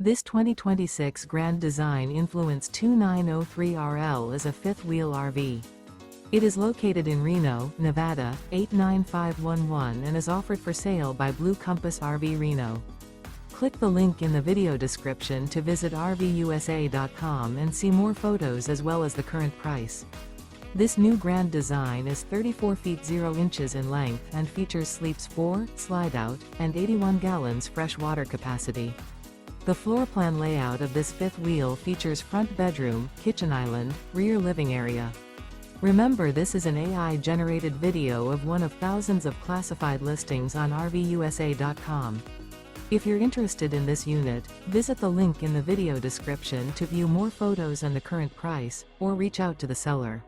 This 2026 Grand Design Influence 2903RL is a fifth-wheel RV. It is located in Reno, Nevada, 89511 and is offered for sale by Blue Compass RV Reno. Click the link in the video description to visit RVUSA.com and see more photos as well as the current price. This new Grand Design is 34 feet 0 inches in length and features sleeps 4, slide-out, and 81 gallons fresh water capacity. The floor plan layout of this fifth wheel features front bedroom, kitchen island, rear living area. Remember, this is an AI-generated video of one of thousands of classified listings on RVUSA.com. If you're interested in this unit, visit the link in the video description to view more photos and the current price, or reach out to the seller.